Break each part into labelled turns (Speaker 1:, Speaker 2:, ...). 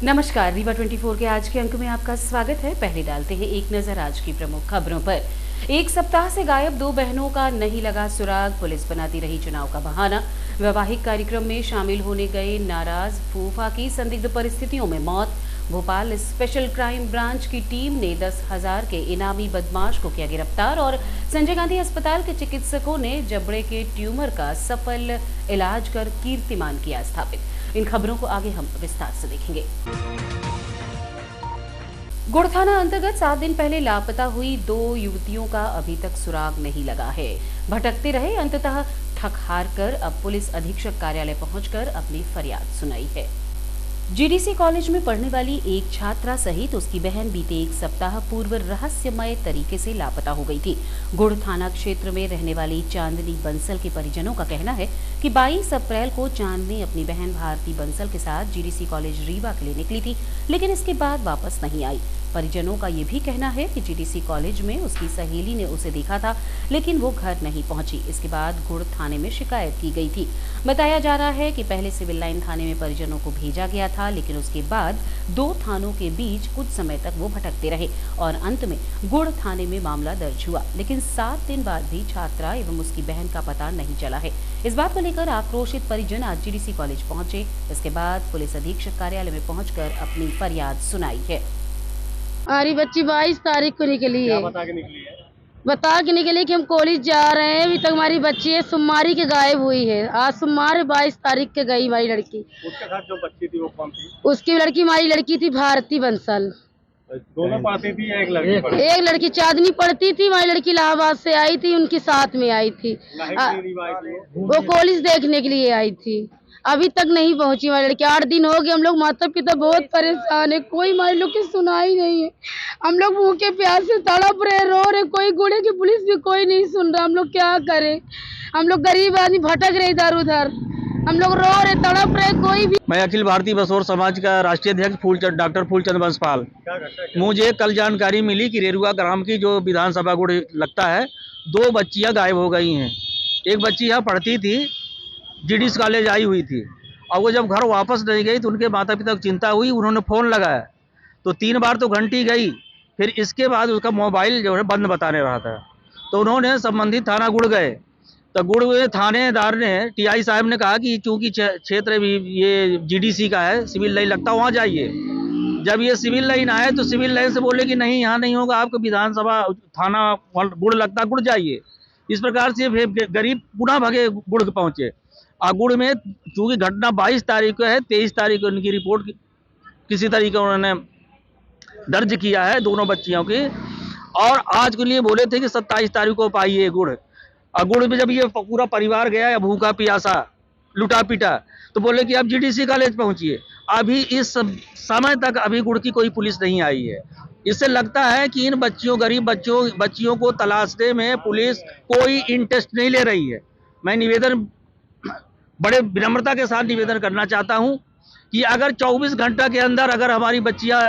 Speaker 1: नमस्कार, रीवा 24 के आज के अंक में आपका स्वागत है। पहले डालते हैं एक नजर आज की प्रमुख खबरों पर। एक सप्ताह से गायब दो बहनों का नहीं लगा सुराग, पुलिस बनाती रही चुनाव का बहाना। वैवाहिक कार्यक्रम में शामिल होने गए नाराज फूफा की संदिग्ध परिस्थितियों में मौत। भोपाल स्पेशल क्राइम ब्रांच की टीम ने 10,000 के इनामी बदमाश को किया गिरफ्तार और संजय गांधी अस्पताल के चिकित्सकों ने जबड़े के ट्यूमर का सफल इलाज कर कीर्तिमान किया स्थापित। इन खबरों को आगे हम विस्तार से देखेंगे। गुड़ थाना अंतर्गत 7 दिन पहले लापता हुई 2 युवतियों का अभी तक सुराग नहीं लगा है। भटकते रहे, अंततः थक हार कर अब पुलिस अधीक्षक कार्यालय पहुंचकर अपनी फरियाद सुनाई है। जीडीसी कॉलेज में पढ़ने वाली एक छात्रा सहित उसकी बहन बीते एक सप्ताह पूर्व रहस्यमय तरीके से लापता हो गई थी। गुड़ थाना क्षेत्र में रहने वाली चांदनी बंसल के परिजनों का कहना है कि 22 अप्रैल को चांदनी अपनी बहन भारती बंसल के साथ जीडीसी कॉलेज रीवा के लिए निकली थी, लेकिन इसके बाद वापस नहीं आई। परिजनों का ये भी कहना है कि जीडीसी कॉलेज में उसकी सहेली ने उसे देखा था, लेकिन वो घर नहीं पहुंची। इसके बाद गुड़ थाने में शिकायत की गई थी। बताया जा रहा है कि पहले सिविल लाइन थाने में परिजनों को भेजा गया था, लेकिन उसके बाद 2 थानों के बीच कुछ समय तक वो भटकते रहे और अंत में गुड़ थाने में मामला दर्ज हुआ, लेकिन 7 दिन बाद भी छात्रा एवं उसकी बहन का पता नहीं चला है। इस बात को लेकर आक्रोशित परिजन आज जीडीसी कॉलेज पहुंचे। इसके बाद पुलिस अधीक्षक कार्यालय में पहुंचकर अपनी फरियाद सुनाई है।
Speaker 2: हमारी बच्ची 22 तारीख को निकली है।
Speaker 3: क्या बता के निकली है?
Speaker 2: बता के निकली कि हम कॉलेज जा रहे हैं। अभी तक हमारी बच्ची है सोमवारी के गायब हुई है। आज सोमवार 22 तारीख के गई हमारी लड़की।
Speaker 3: उसके साथ जो बच्ची थी वो कौन थी?
Speaker 2: उसकी लड़की हमारी लड़की थी भारती बंसल।
Speaker 3: दोनों पढ़ती थी या एक लड़की पढ़ती?
Speaker 2: एक लड़की चांदनी पढ़ती थी, हमारी लड़की इलाहाबाद से आई थी, उनके साथ में आई थी। वो कॉलेज देखने के लिए आई थी। अभी तक नहीं पहुंची हमारी लड़की। 8 दिन हो गए। हम लोग माता पिता बहुत परेशान है, कोई हमारे लोग की सुनाई नहीं है। हम लोग भूखे प्यासे तड़प रहे, रो रहे, कोई गुड़े की पुलिस भी कोई नहीं सुन रहा। हम लोग क्या करें? हम लोग गरीब आदमी भटक रहे इधर उधर, हम लोग रो रहे, तड़प रहे, कोई भी।
Speaker 4: मैं अखिल भारतीय बसोर समाज का राष्ट्रीय अध्यक्ष डॉक्टर फूलचंद बंसपाल। मुझे कल जानकारी मिली कि रेरुआ ग्राम की जो विधानसभा गुड़ लगता है, 2 बच्चियां गायब हो गई हैं। एक बच्ची यहाँ पढ़ती थी, जीडीसी कॉलेज आई हुई थी, और वो जब घर वापस नहीं गई तो उनके माता पिता को चिंता हुई। उन्होंने फ़ोन लगाया तो 3 बार तो घंटी गई, फिर इसके बाद उसका मोबाइल जो है बंद बताने रहा था। तो उन्होंने संबंधित थाना गुड़ गए, तो गुड़ में थानेदार ने टीआई साहब ने कहा कि चूंकि क्षेत्र भी ये जीडीसी का है, सिविल लाइन लगता, वहाँ जाइए। जब ये सिविल लाइन आए तो सिविल लाइन से बोले कि नहीं, यहाँ नहीं होगा, आपको विधानसभा थाना गुड़ लगता, गुड़ जाइए। इस प्रकार से गरीब पुनः भगे गुड़ पहुँचे। गुड़ में चूंकि घटना 22 तारीख को है, 23 तारीख को उनकी रिपोर्ट किसी तरीके उन्होंने दर्ज किया है दोनों बच्चियों की, और आज के लिए बोले थे कि 27 तारीख को पाइए गुड़। और गुड़ में जब ये पूरा परिवार गया या भूखा प्यासा लुटा पिटा, तो बोले कि आप जीडीसी कॉलेज पहुंचिए। अभी इस समय तक अभी गुड़ की कोई पुलिस नहीं आई है। इससे लगता है कि इन गरीब बच्चियों को तलाशने में पुलिस कोई इंटरेस्ट नहीं ले रही है। मैं बड़े विनम्रता के साथ निवेदन करना चाहता हूं कि अगर 24 घंटा के अंदर अगर हमारी बच्चियां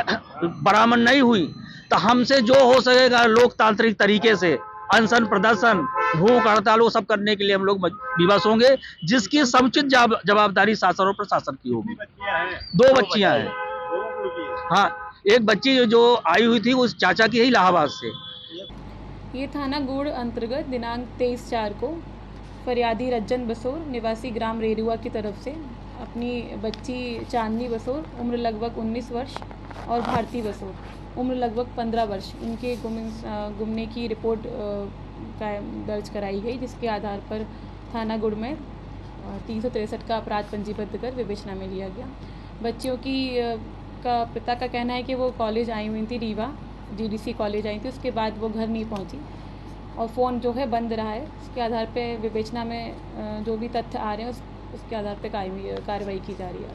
Speaker 4: बरामद नहीं हुई तो हमसे जो हो सकेगा लोकतांत्रिक तरीके से अनशन प्रदर्शन, भूख हड़ताल, वो सब करने के लिए हम लोग विवश होंगे, जिसकी समुचित जवाबदारी शासन और प्रशासन की होगी। 2 बच्चियां हैं। हाँ, एक बच्ची जो आई हुई थी उस चाचा की है इलाहाबाद से।
Speaker 5: ये थाना गुड़ अंतर्गत दिनांक 23/4 को फरियादी रज्जन बसोर निवासी ग्राम रेरुआ की तरफ से अपनी बच्ची चांदनी बसोर उम्र लगभग 19 वर्ष और भारती बसोर उम्र लगभग 15 वर्ष इनके गुमने की रिपोर्ट दर्ज कराई गई, जिसके आधार पर थाना गुड़ में 363 का अपराध पंजीबद्ध कर विवेचना में लिया गया। बच्चियों की का पिता का कहना है कि वो कॉलेज आई हुई थी, रीवा जीडीसी कॉलेज आई थी, उसके बाद वो घर नहीं पहुंची और फ़ोन जो है बंद रहा है। इसके आधार पे विवेचना में जो भी तथ्य आ रहे हैं उसके आधार पे कार्रवाई की जा रही है।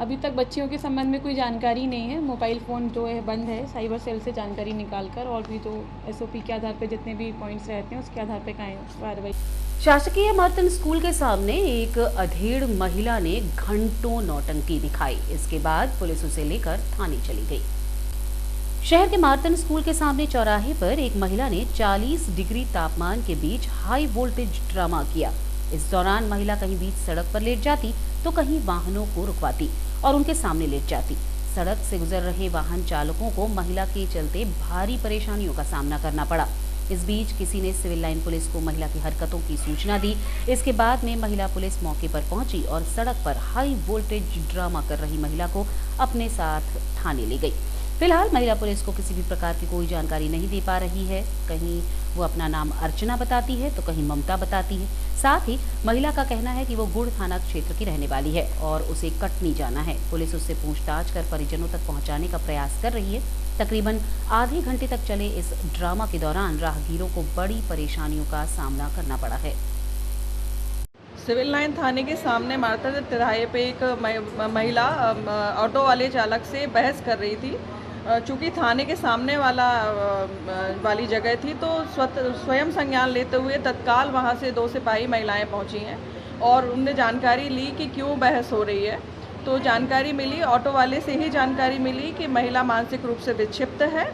Speaker 5: अभी तक बच्चियों के संबंध में कोई जानकारी नहीं है। मोबाइल फ़ोन जो है बंद है। साइबर सेल से जानकारी निकालकर और भी जो एसओपी के आधार पे जितने भी पॉइंट्स रहते हैं उसके आधार पे कार्रवाई।
Speaker 1: शासकीय मर्तन स्कूल के सामने एक अधेड़ महिला ने घंटों नौटंकी दिखाई। इसके बाद पुलिस उसे लेकर थाने चली गई। शहर के मार्तन स्कूल के सामने चौराहे पर एक महिला ने 40 डिग्री तापमान के बीच हाई वोल्टेज ड्रामा किया। इस दौरान महिला कहीं बीच सड़क पर लेट जाती तो कहीं वाहनों को रुकवाती और उनके सामने लेट जाती। सड़क से गुजर रहे वाहन चालकों को महिला के चलते भारी परेशानियों का सामना करना पड़ा। इस बीच किसी ने सिविल लाइन पुलिस को महिला की हरकतों की सूचना दी। इसके बाद में महिला पुलिस मौके पर पहुंची और सड़क पर हाई वोल्टेज ड्रामा कर रही महिला को अपने साथ थाने ले गई। फिलहाल महिला पुलिस को किसी भी प्रकार की कोई जानकारी नहीं दे पा रही है। कहीं वो अपना नाम अर्चना बताती है तो कहीं ममता बताती है। साथ ही महिला का कहना है कि वो गुड़ थाना क्षेत्र की रहने वाली है और उसे कटनी जाना है। पुलिस उससे पूछताछ कर परिजनों तक पहुंचाने का प्रयास कर रही है। तकरीबन आधे घंटे तक चले इस ड्रामा के दौरान राहगीरों को बड़ी परेशानियों का सामना करना पड़ा है।
Speaker 6: सिविल लाइन थाने के सामने मार्ता तिराहे पे एक महिला ऑटो वाले चालक से बहस कर रही थी। चूँकि थाने के सामने वाली जगह थी तो स्वयं संज्ञान लेते हुए तत्काल वहां से 2 सिपाही महिलाएं पहुंची हैं और उनने जानकारी ली कि क्यों बहस हो रही है। तो जानकारी मिली, ऑटो वाले से ही जानकारी मिली कि महिला मानसिक रूप से विक्षिप्त है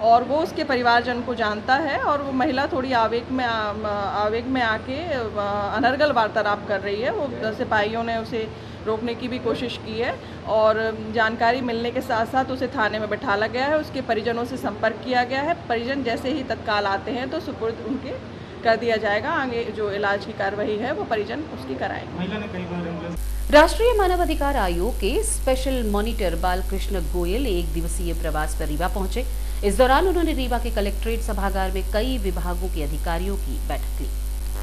Speaker 6: और वो उसके परिवारजन को जानता है और वो महिला थोड़ी आवेग में आके अनर्गल वार्तालाप कर रही है। वो सिपाहियों ने उसे रोकने की भी कोशिश की है और जानकारी मिलने के साथ साथ उसे थाने में बैठाला गया है। उसके परिजनों से संपर्क किया गया है। परिजन जैसे ही तत्काल आते हैं तो सुपुर्द उनके कर दिया जाएगा। आगे जो इलाज की कार्रवाई है वो परिजन उसकी कराएंगे।
Speaker 1: राष्ट्रीय मानवाधिकार आयोग के स्पेशल मॉनिटर बालकृष्ण गोयल 1 दिवसीय प्रवास पर रीवा पहुंचे। इस दौरान उन्होंने रीवा के कलेक्ट्रेट सभागार में कई विभागों के अधिकारियों की बैठक ली।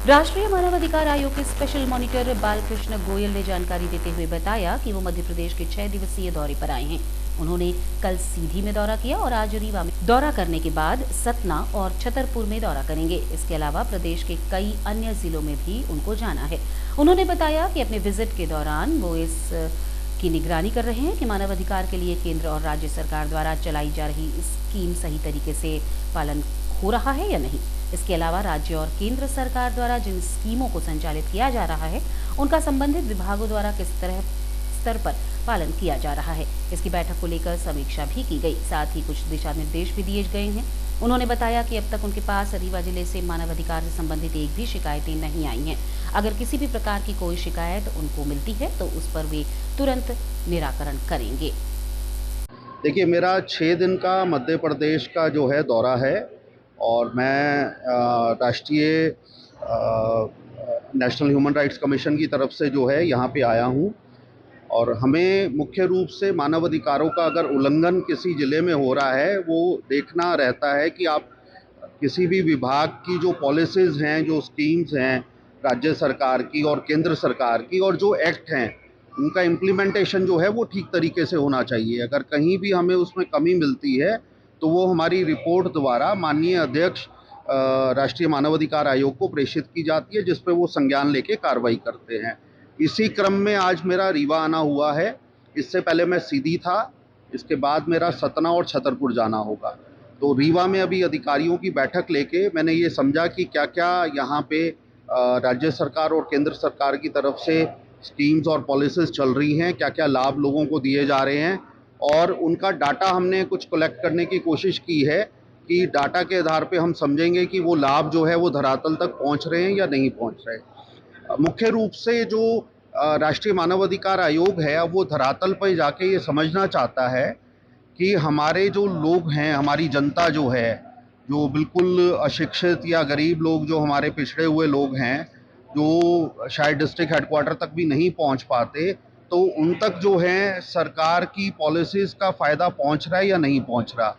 Speaker 1: राष्ट्रीय मानवाधिकार आयोग के स्पेशल मॉनिटर बालकृष्ण गोयल ने जानकारी देते हुए बताया कि वो मध्य प्रदेश के 6 दिवसीय दौरे पर आए हैं। उन्होंने कल सीधी में दौरा किया और आज रीवा में दौरा करने के बाद सतना और छतरपुर में दौरा करेंगे। इसके अलावा प्रदेश के कई अन्य जिलों में भी उनको जाना है। उन्होंने बताया कि अपने विजिट के दौरान वो इस की निगरानी कर रहे हैं कि मानवाधिकार के लिए केंद्र और राज्य सरकार द्वारा चलाई जा रही स्कीम सही तरीके से पालन हो रहा है या नहीं। इसके अलावा राज्य और केंद्र सरकार द्वारा जिन स्कीमों को संचालित किया जा रहा है उनका संबंधित विभागों द्वारा किस तरह स्तर पर पालन किया जा रहा है, इसकी बैठक को लेकर समीक्षा भी की गई। साथ ही कुछ दिशा निर्देश भी दिए गए हैं। उन्होंने बताया कि अब तक उनके पास रीवा जिले से मानवाधिकार से संबंधित एक भी शिकायतें नहीं आई हैं। अगर किसी भी प्रकार की कोई शिकायत उनको मिलती है तो उस पर वे तुरंत निराकरण करेंगे।
Speaker 7: देखिए, मेरा 6 दिन का मध्य प्रदेश का जो है दौरा है और मैं राष्ट्रीय नेशनल ह्यूमन राइट्स कमीशन की तरफ से जो है यहाँ पे आया हूँ और हमें मुख्य रूप से मानवाधिकारों का अगर उल्लंघन किसी ज़िले में हो रहा है वो देखना रहता है कि आप किसी भी विभाग की जो पॉलिसीज़ हैं, जो स्कीम्स हैं राज्य सरकार की और केंद्र सरकार की और जो एक्ट हैं उनका इम्प्लीमेंटेशन जो है वो ठीक तरीके से होना चाहिए। अगर कहीं भी हमें उसमें कमी मिलती है तो वो हमारी रिपोर्ट द्वारा माननीय अध्यक्ष राष्ट्रीय मानवाधिकार आयोग को प्रेषित की जाती है, जिस पर वो संज्ञान लेके कार्रवाई करते हैं। इसी क्रम में आज मेरा रीवा आना हुआ है। इससे पहले मैं सीधी था, इसके बाद मेरा सतना और छतरपुर जाना होगा। तो रीवा में अभी अधिकारियों की बैठक लेके मैंने ये समझा कि क्या क्या यहाँ पे राज्य सरकार और केंद्र सरकार की तरफ से स्कीम्स और पॉलिसीज़ चल रही हैं, क्या क्या लाभ लोगों को दिए जा रहे हैं और उनका डाटा हमने कुछ कलेक्ट करने की कोशिश की है कि डाटा के आधार पे हम समझेंगे कि वो लाभ जो है वो धरातल तक पहुंच रहे हैं या नहीं पहुंच रहे। मुख्य रूप से जो राष्ट्रीय मानवाधिकार आयोग है वो धरातल पर जाके ये समझना चाहता है कि हमारे जो लोग हैं, हमारी जनता जो है, जो बिल्कुल अशिक्षित या गरीब लोग, जो हमारे पिछड़े हुए लोग हैं, जो शायद डिस्ट्रिक्ट हेडक्वार्टर तक भी नहीं पहुंच पाते, तो उन तक जो है सरकार की पॉलिसीज़ का फ़ायदा पहुंच रहा है या नहीं पहुंच रहा।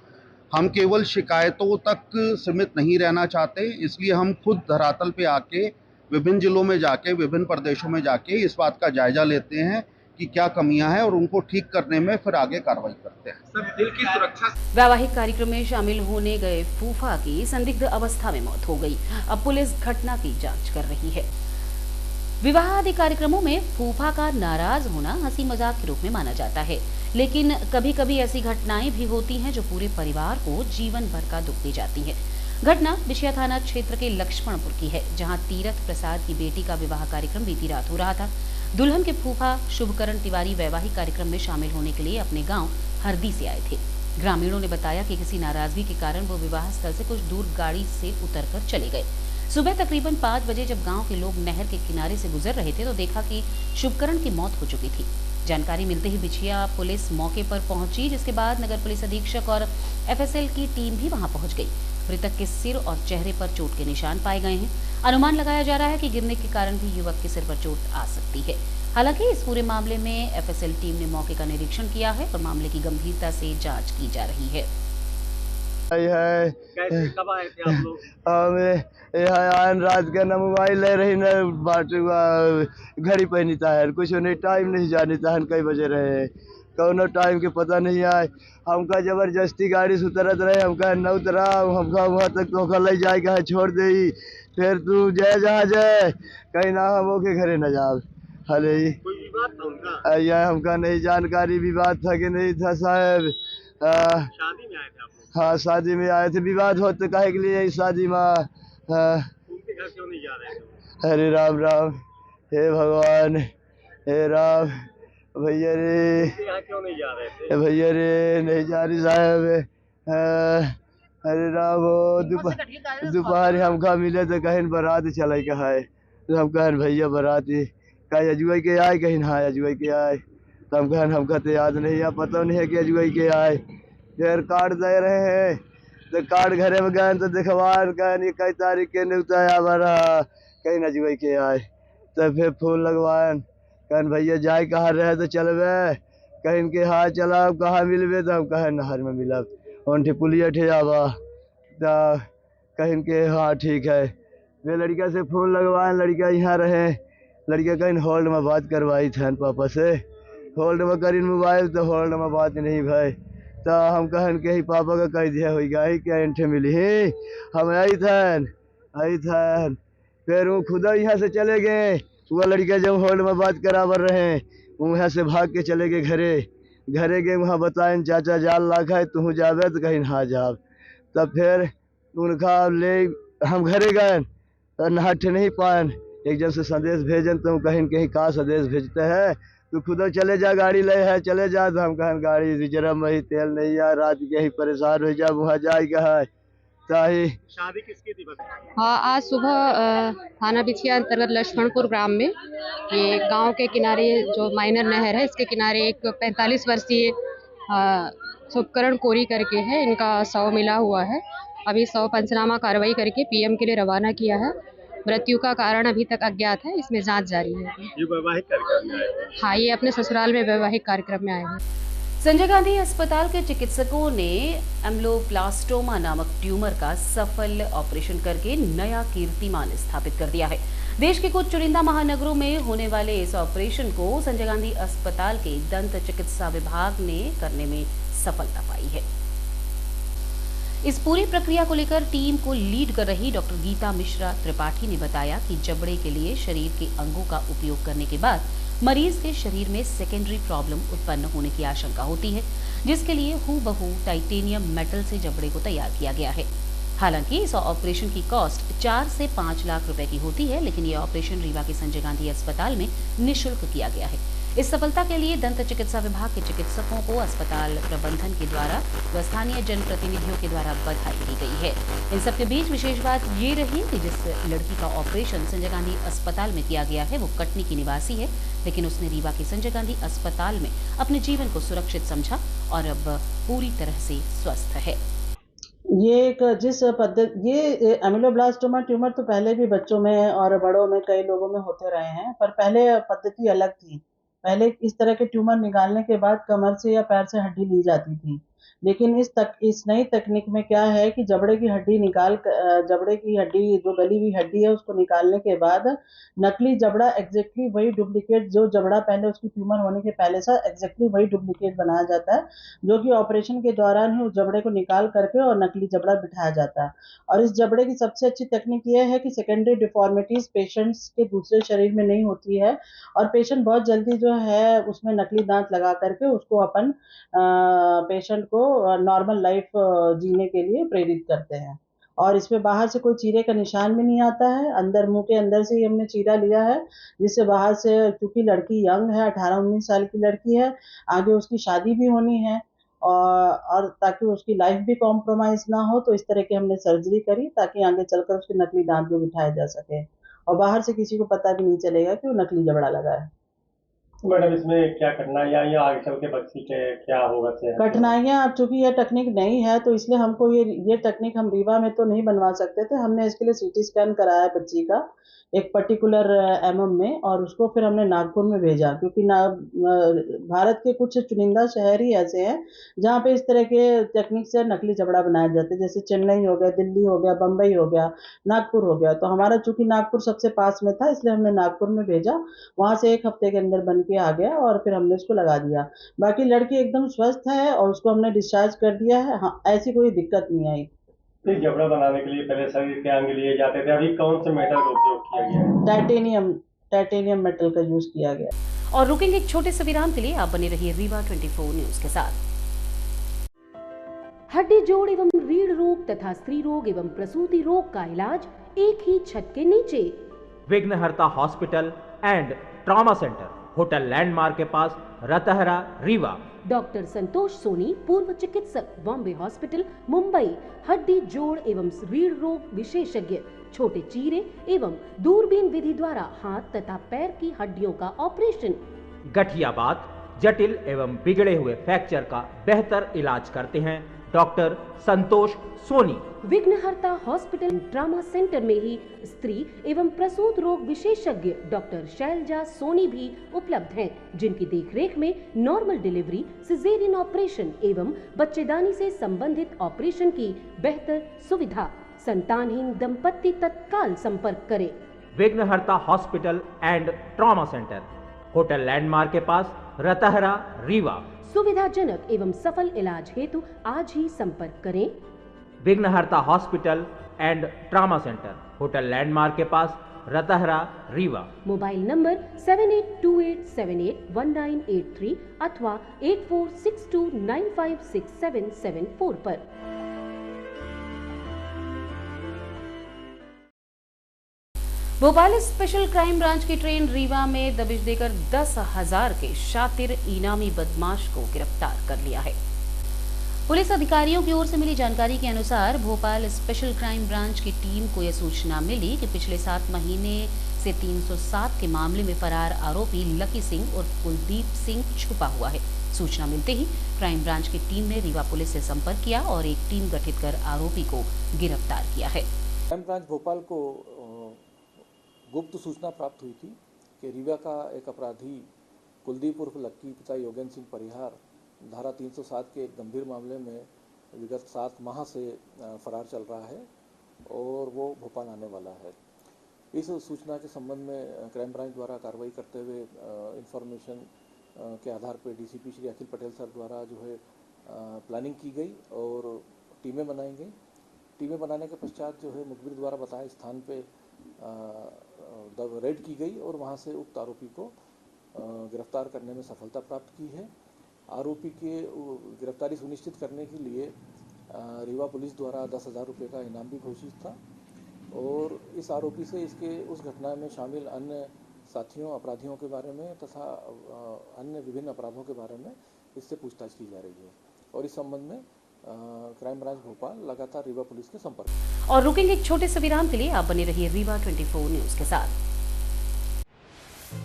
Speaker 7: हम केवल शिकायतों तक सीमित नहीं रहना चाहते, इसलिए हम खुद धरातल पे आके विभिन्न जिलों में जाके, विभिन्न प्रदेशों में जाके इस बात का जायजा लेते हैं कि क्या कमियां हैं और उनको ठीक करने में फिर आगे कार्रवाई करते हैं।
Speaker 3: सर, दिल की सुरक्षा।
Speaker 1: वैवाहिक कार्यक्रम में शामिल होने गए फूफा की संदिग्ध अवस्था में मौत हो गई। अब पुलिस घटना की जांच कर रही है। विवाह आदि कार्यक्रमों में फूफा का नाराज होना हंसी मजाक के रूप में माना जाता है, लेकिन कभी कभी ऐसी घटनाएं भी होती हैं जो पूरे परिवार को जीवन भर का दुख दे जाती है। घटना बिशिया थाना क्षेत्र के लक्ष्मणपुर की है, जहां तीरथ प्रसाद की बेटी का विवाह कार्यक्रम बीती रात हो रहा था। दुल्हन के फूफा शुभकरण तिवारी वैवाहिक कार्यक्रम में शामिल होने के लिए अपने गांव हरदी से आए थे। ग्रामीणों ने बताया कि किसी नाराजगी के कारण वो विवाह स्थल से कुछ दूर गाड़ी से उतरकर चले गए। सुबह तकरीबन 5 बजे जब गांव के लोग नहर के किनारे से गुजर रहे थे तो देखा कि शुभकरण की मौत हो चुकी थी। जानकारी मिलते ही बिछिया पुलिस मौके पर पहुंची, जिसके बाद नगर पुलिस अधीक्षक और एफएसएल की टीम भी वहां पहुंच गई। मृतक के सिर और चेहरे पर चोट के निशान पाए गए हैं। अनुमान लगाया जा रहा है कि गिरने के कारण भी युवक के सिर पर चोट आ सकती है। हालांकि इस पूरे मामले में एफएसएल टीम ने मौके का निरीक्षण किया है और मामले की गंभीरता से जांच की जा रही है।
Speaker 3: कैसे कब आए थे आप लोग?
Speaker 8: रात का न मोबाइल ले रही न घड़ी पहनी ताहन, कुछ नहीं टाइम नहीं जानी ताहन कई बजे रहे, कौनो टाइम के पता नहीं आए। हमका जबरदस्ती गाड़ी से उतरत रहे, हमका न उतरा, हमका वहाँ तक तो ले जाए कहा छोड़ दे, फिर तू जय जहाँ जय कहीं ना हम के घरे न जाओ। हले
Speaker 3: कोई विवाद था उनका?
Speaker 8: यह हमका नहीं जानकारी, विवाद था कि नहीं था साहब।
Speaker 3: शादी में आए थे आप लोग?
Speaker 8: हाँ शादी में आए थे, विवाद होते काहे के लिए शादी में।
Speaker 3: उनके घर क्यों नहीं जा रहे थे?
Speaker 8: हरे राम राम, हे भगवान, हे राम, भैया रे,
Speaker 3: यहाँ क्यों नहीं जा रहे थे?
Speaker 8: भैया रे नहीं जा रही साहब। हरे राम, दोपहर हमका मिले तो कहीं बारात चले का है, तो हम कहन भैया बाराती कहीं अजुआई के आए, कहीं हाँ अजुआई के आए, तो हम कहन हमका तो याद नहीं है, पता नहीं है कि अजुआई के आए। फिर कार्ड दे रहे हैं तो कार्ड घरे में गए तो दिखवान कहीं कई तारीख के निकताया बरा, कहीं अजुआई के आए, तो फिर फूल लगवान कहन भैया जाए कहाँ रहे तो चलबे, कहीं के हाँ चला कहाँ मिलबे, तो हम कहें नहर में मिलब उनठे पुलिया ठे आवा, तो कहीं के हाँ ठीक है। वे लड़का से फोन लगवाए, लड़का यहाँ रहे, लड़का कहीं होल्ड में बात करवाई थन पापा से, होल्ड में करीन मोबाइल तो होल्ड में बात नहीं भाई, तो हम कहन के ही पापा का कह दिया हुई गई क्या इंठे मिली ही, हम आई थन फिर वो खुदा यहाँ से चले गए। वह लड़का जब होल्ड में बात करावर रहे वहाँ से भाग के चले गए घरे गए, वहाँ बताएं चाचा जाल लाखा है तू जावे, तो कहीं हाँ जाब, तब फिर उनका ले हम घरे गए तो नहट नहीं पान, एक जन से संदेश भेजन तो कहीं का संदेश भेजते हैं, तो खुद चले जा गाड़ी ले है चले जा, तो हम कहें गाड़ी रिजर्व में ही तेल नहीं है, रात के ही परेशान हो जा, वहाँ जाएगा है ताही।
Speaker 3: शादी किसकी थी?
Speaker 9: हाँ, आज सुबह थाना बिछिया अंतर्गत लक्ष्मणपुर ग्राम में, ये गांव के किनारे जो माइनर नहर है इसके किनारे एक 45 वर्षीय शुभकरण कोरी करके है, इनका शव मिला हुआ है। अभी शव पंचनामा कार्रवाई करके पीएम के लिए रवाना किया है। मृत्यु का कारण अभी तक अज्ञात है, इसमें जांच जारी है।
Speaker 3: ये वैवाहिक कार्यक्रम में आए थे?
Speaker 9: हाँ, ये अपने ससुराल में वैवाहिक कार्यक्रम में आए हैं।
Speaker 1: संजय गांधी अस्पताल के चिकित्सकों ने एम्ब्लोब्लास्टोमा नामक ट्यूमर का सफल ऑपरेशन करके नया कीर्तिमान स्थापित कर दिया है। देश के कुछ चुनिंदा महानगरों में होने वाले इस ऑपरेशन को संजय गांधी अस्पताल के दंत चिकित्सा विभाग ने करने में सफलता पाई है। इस पूरी प्रक्रिया को लेकर टीम को लीड कर रही डॉक्टर गीता मिश्रा त्रिपाठी ने बताया कि जबड़े के लिए शरीर के अंगों का उपयोग करने के बाद मरीज के शरीर में सेकेंडरी प्रॉब्लम उत्पन्न होने की आशंका होती है, जिसके लिए हूबहू टाइटेनियम मेटल से जबड़े को तैयार किया गया है। हालांकि इस ऑपरेशन की कॉस्ट 4 से 5 लाख रुपए की होती है, लेकिन यह ऑपरेशन रीवा के संजय गांधी अस्पताल में निःशुल्क किया गया है। इस सफलता के लिए दंत चिकित्सा विभाग के चिकित्सकों को अस्पताल प्रबंधन के द्वारा व स्थानीय जनप्रतिनिधियों के द्वारा बधाई दी गई है। इन सबके बीच विशेष बात ये रही कि जिस लड़की का ऑपरेशन संजय गांधी अस्पताल में किया गया है वो कटनी की निवासी है, लेकिन उसने रीवा के संजय गांधी अस्पताल में अपने जीवन को सुरक्षित समझा और अब पूरी तरह से स्वस्थ है।
Speaker 10: ये एक जिस पद्धति ये एमिलोब्लास्टोमा ट्यूमर तो पहले भी बच्चों में और बड़ों में कई लोगों में होते रहे हैं, पर पहले पद्धति अलग थी। पहले इस तरह के ट्यूमर निकालने के बाद कमर से या पैर से हड्डी ली जाती थी, लेकिन इस नई तकनीक में क्या है कि जबड़े की हड्डी जो गली हुई हड्डी है उसको निकालने के बाद नकली जबड़ा एग्जैक्टली वही डुप्लीकेट, जो जबड़ा पहले उसकी ट्यूमर होने के पहले से एग्जैक्टली वही डुप्लीकेट बनाया जाता है, जो कि ऑपरेशन के दौरान ही उस जबड़े को निकाल करके और नकली जबड़ा बिठाया जाता है। और इस जबड़े की सबसे अच्छी तकनीक यह है कि सेकेंडरी डिफॉर्मिटीज पेशेंट्स के दूसरे शरीर में नहीं होती है और पेशेंट बहुत जल्दी जो है उसमें नकली दांत लगा करके उसको अपन पेशेंट को नॉर्मल लाइफ जीने के लिए प्रेरित करते हैं। और इसमें बाहर से कोई चीरे का निशान भी नहीं आता है, अंदर मुंह के अंदर से ही हमने चीरा लिया है, जिससे बाहर से, क्योंकि लड़की यंग है, 18-19 साल की लड़की है, आगे उसकी शादी भी होनी है और ताकि उसकी लाइफ भी कॉम्प्रोमाइज ना हो, तो इस तरह की हमने सर्जरी करी ताकि आगे चलकर उसके नकली दांत भी बिठाए जा सके और बाहर से किसी को पता भी नहीं चलेगा कि वो नकली जबड़ा लगा है।
Speaker 3: तो मैडम इसमें क्या कठिनाइयाँ या आगे चल के बच्ची के क्या होगा?
Speaker 10: कठिनाइयाँ, अब चूंकि यह टेक्निक नहीं है तो इसलिए हमको ये टेक्निक हम रीवा में तो नहीं बनवा सकते थे। हमने इसके लिए सीटी स्कैन कराया बच्ची का एक पर्टिकुलर एमएम में, और उसको फिर हमने नागपुर में भेजा, क्योंकि भारत के कुछ चुनिंदा शहर ही ऐसे हैं जहाँ पे इस तरह के टेक्निक से नकली जबड़ा बनाया जाते हैं, जैसे चेन्नई हो गया, दिल्ली हो गया, बम्बई हो गया, नागपुर हो गया। तो हमारा चूंकि नागपुर सबसे पास में था इसलिए हमने नागपुर में भेजा, वहाँ से 1 हफ्ते के अंदर बन के आ गया और फिर हमने उसको लगा दिया। बाकी लड़की एकदम स्वस्थ है और उसको हमने डिस्चार्ज कर दिया है। हाँ, ऐसी कोई दिक्कत नहीं आई।
Speaker 3: जबड़ा बनाने के लिए पहले शरीर के अंग लिए जाते थे, अभी कौन से मेटल का उपयोग किया गया है?
Speaker 10: टाइटेनियम मेटल का यूज किया गया।
Speaker 1: और रुकेंगे एक छोटे से विराम के लिए, आप बने रहिए रीवा 24 न्यूज के साथ। हड्डी जोड़ एवं रीढ़ रोग तथा स्त्री रोग एवं प्रसूति रोग का इलाज एक ही छत के नीचे।
Speaker 11: विघ्नहर्ता hospital and trauma centre, hotel landmark के पास, रतहरा, रीवा।
Speaker 1: डॉक्टर संतोष सोनी, पूर्व चिकित्सक, बॉम्बे हॉस्पिटल, मुंबई। हड्डी जोड़ एवं रीढ़ रोग विशेषज्ञ, छोटे चीरे एवं दूरबीन विधि द्वारा हाथ तथा पैर की हड्डियों का ऑपरेशन।
Speaker 11: गठियाबात, जटिल एवं बिगड़े हुए फ्रैक्चर का बेहतर इलाज करते हैं डॉक्टर संतोष सोनी।
Speaker 1: विघ्नहर्ता हॉस्पिटल ट्रॉमा सेंटर में ही स्त्री एवं प्रसूत रोग विशेषज्ञ डॉक्टर शैलजा सोनी भी उपलब्ध हैं, जिनकी देखरेख में नॉर्मल डिलीवरी, सिजेरियन ऑपरेशन एवं बच्चेदानी से संबंधित ऑपरेशन की बेहतर सुविधा। संतानहीन दंपत्ति तत्काल संपर्क करें।
Speaker 11: विघ्नहर्ता hospital and trauma centre, hotel landmark के पास, रतहरा, रीवा।
Speaker 1: सुविधाजनक एवं सफल इलाज हेतु आज ही संपर्क करें।
Speaker 11: विघ्नहर्ता hospital and trauma centre, hotel landmark के पास, रतहरा, रीवा।
Speaker 1: मोबाइल नंबर 7828781983 अथवा 8462956774 पर। भोपाल स्पेशल क्राइम ब्रांच की ट्रेन रीवा में दबिश देकर 10,000 के शातिर इनामी बदमाश को गिरफ्तार कर लिया है। पुलिस अधिकारियों की ओर से मिली जानकारी के अनुसार भोपाल स्पेशल क्राइम ब्रांच की टीम को यह सूचना मिली कि पिछले 7 महीने से 307 के मामले में फरार आरोपी लकी सिंह और कुलदीप सिंह छुपा हुआ है। सूचना मिलते ही क्राइम ब्रांच की टीम ने रीवा पुलिस से संपर्क किया और एक टीम गठित कर आरोपी को गिरफ्तार किया है।
Speaker 12: क्राइम ब्रांच भोपाल को गुप्त सूचना प्राप्त हुई थी कि रीवा का एक अपराधी कुलदीप उर्फ लक्की पिता योगेंद्र सिंह परिहार धारा 307 के एक गंभीर मामले में विगत 7 माह से फरार चल रहा है और वो भोपाल आने वाला है। इस सूचना के संबंध में क्राइम ब्रांच द्वारा कार्रवाई करते हुए इंफॉर्मेशन के आधार पर डीसीपी श्री अखिल पटेल सर द्वारा जो है प्लानिंग की गई और टीमें बनाई गई। टीमें बनाने के पश्चात जो है मुखबिर द्वारा बताए स्थान पे रेड की गई और वहां से उक्त आरोपी को गिरफ्तार करने में सफलता प्राप्त की है। आरोपी के गिरफ्तारी सुनिश्चित करने के लिए रीवा पुलिस द्वारा 10,000 रुपये का इनाम भी घोषित था और इस आरोपी से इसके उस घटना में शामिल अन्य साथियों अपराधियों के बारे में तथा अन्य विभिन्न अपराधों के बारे में इससे पूछताछ की जा रही है और इस संबंध में क्राइम ब्रांच भोपाल लगातार रीवा पुलिस के संपर्क।
Speaker 1: और रुकेंगे एक छोटे से विराम के लिए, आप बने रहिए रीवा 24 न्यूज के साथ।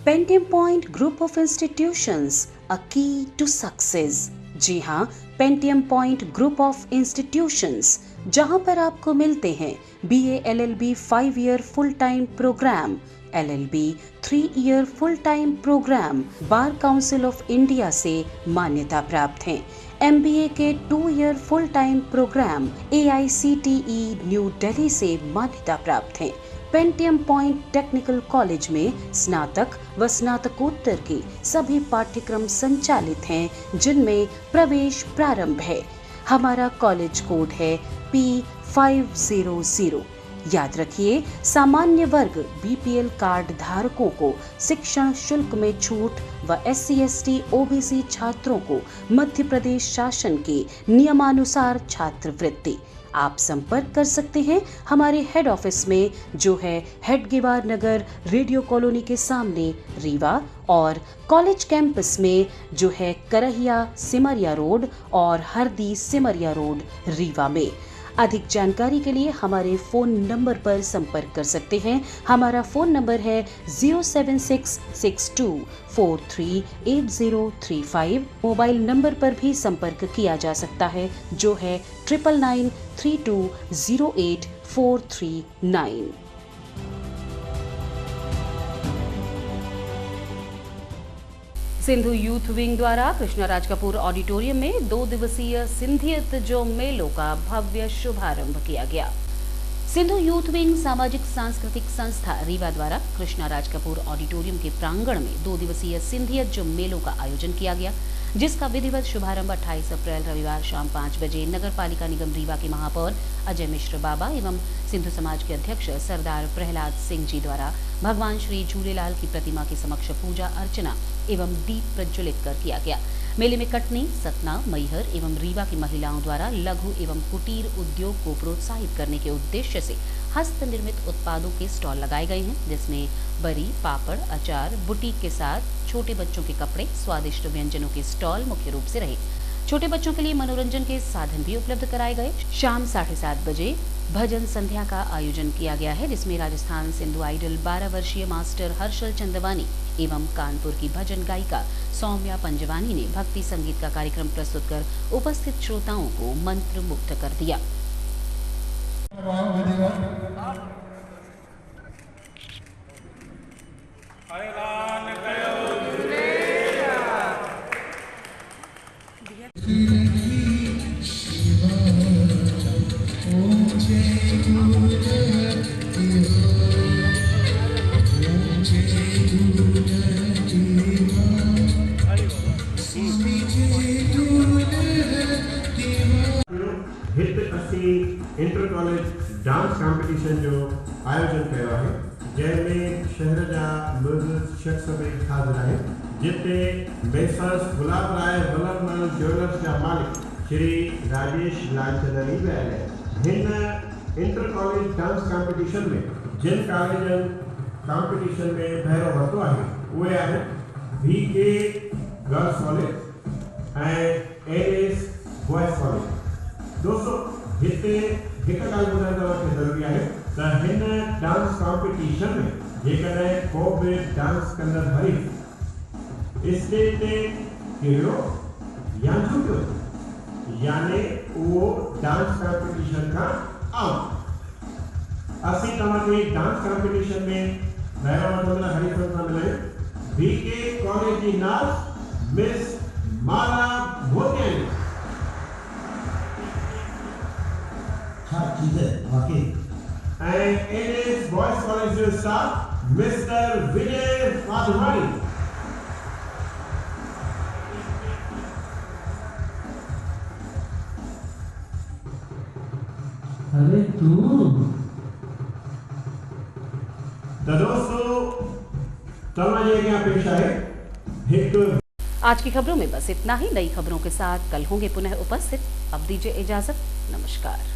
Speaker 13: Pentium Point Group of Institutions, a key to success. जी हाँ, Pentium Point Group of Institutions, जहां पर आपको मिलते हैं BA LLB 5 year full time program, LLB 3 year full time program, Bar Council of India से मान्यता प्राप्त हैं। MBA के 2 year full time program AICTE New Delhi से मान्यता प्राप्त हैं। पेंटियम पॉइंट टेक्निकल कॉलेज में स्नातक व स्नातकोत्तर के सभी पाठ्यक्रम संचालित हैं, जिनमें प्रवेश प्रारंभ है। हमारा कॉलेज कोड है P500। याद रखिए, सामान्य वर्ग BPL कार्ड धारकों को शिक्षण शुल्क में छूट व SC/ST OBC छात्रों को मध्य प्रदेश शासन के नियमानुसार छात्रवृत्ति। आप संपर्क कर सकते हैं हमारे हेड ऑफिस में, जो है हेडगेवार नगर, रेडियो कॉलोनी के सामने, रीवा, और कॉलेज कैंपस में, जो है करहिया सिमरिया रोड और हरदी सिमरिया रोड, रीवा में। अधिक जानकारी के लिए हमारे फ़ोन नंबर पर संपर्क कर सकते हैं। हमारा फ़ोन नंबर है 07662438035। मोबाइल नंबर पर भी संपर्क किया जा सकता है, जो है 9992084339।
Speaker 1: सिंधु यूथ विंग द्वारा कृष्णराज कपूर ऑडिटोरियम में 2 दिवसीय सिंधियत जो मेलों का भव्य शुभारंभ किया गया। सिंधु यूथ विंग सामाजिक सांस्कृतिक संस्था रीवा द्वारा कृष्णराज कपूर ऑडिटोरियम के प्रांगण में 2 दिवसीय सिंधियत जो मेलों का आयोजन किया गया, जिसका विधिवत शुभारंभ 28 अप्रैल रविवार शाम 5 बजे नगर पालिका निगम रीवा के महापौर अजय मिश्र बाबा एवं सिंधु समाज के अध्यक्ष सरदार प्रहलाद सिंह जी द्वारा भगवान श्री झूलेलाल की प्रतिमा के समक्ष पूजा अर्चना एवं दीप प्रज्वलित कर किया गया। मेले में कटनी, सतना, मैहर एवं रीवा की महिलाओं द्वारा लघु एवं कुटीर उद्योग को प्रोत्साहित करने के उद्देश्य से हस्त निर्मित उत्पादों के स्टॉल लगाए गए हैं, जिसमें बरी, पापड़, अचार, बुटीक के साथ छोटे बच्चों के कपड़े, स्वादिष्ट व्यंजनों के स्टॉल मुख्य रूप से रहे। छोटे बच्चों के लिए मनोरंजन के साधन भी उपलब्ध कराए गए। शाम 7:30 बजे भजन संध्या का आयोजन किया गया है, जिसमें राजस्थान सिंधु आइडल 12 वर्षीय मास्टर हर्षल चंदवानी एवं कानपुर की भजन गायिका सौम्या पंजवानी ने भक्ति संगीत का कार्यक्रम प्रस्तुत कर उपस्थित श्रोताओं को मंत्र मुग्ध कर दिया।
Speaker 14: इंटर कॉलेज डांस कॉम्पिटिशन जो आयोजन कयो आहे, जंहिंमें शहर जा लोग शख्स में हाज़िर आहिनि, जिते मेसर्स गुलाब राय वल्लभमल ज्वेलर्स जा मालिक श्री राजेश लालचंदानी बि आयल आहिनि। हिन इंटर कॉलेज डांस कॉम्पिटिशन में जिन कॉलेजनि कॉम्पिटिशन में भैरो वरितो आहे उहे आहिनि VK गर्ल्स कॉलेज ऐं LS बॉयज़ कॉलेज। दोस्तों, हिते हिकु ॻाल्हि ॿुधाइण तव्हांखे ज़रूरी आहे त हिन डांस कॉम्पिटिशन में जेकॾहिं को बि डांस कंदड़ हरीफ़ स्टेज ते किरियो या झुकियो, यानी उहो डांस कॉम्पिटिशन खां आउट। असीं तव्हांखे डांस कॉम्पिटिशन में ॿाहिरां वठंदड़ हरीफ़नि सां मिलायूं। VK कॉलेज जी नाज़ मिस माला भोटियानी। LS बॉयज़ कॉलेज जो स्टाफ मिस्टर विजय वाधवानी।
Speaker 15: अरे तू
Speaker 14: दोस्तों, तमाम ये पेश है।
Speaker 1: आज की खबरों में बस इतना ही। नई खबरों के साथ कल होंगे पुनः उपस्थित। अब दीजिए इजाजत। नमस्कार।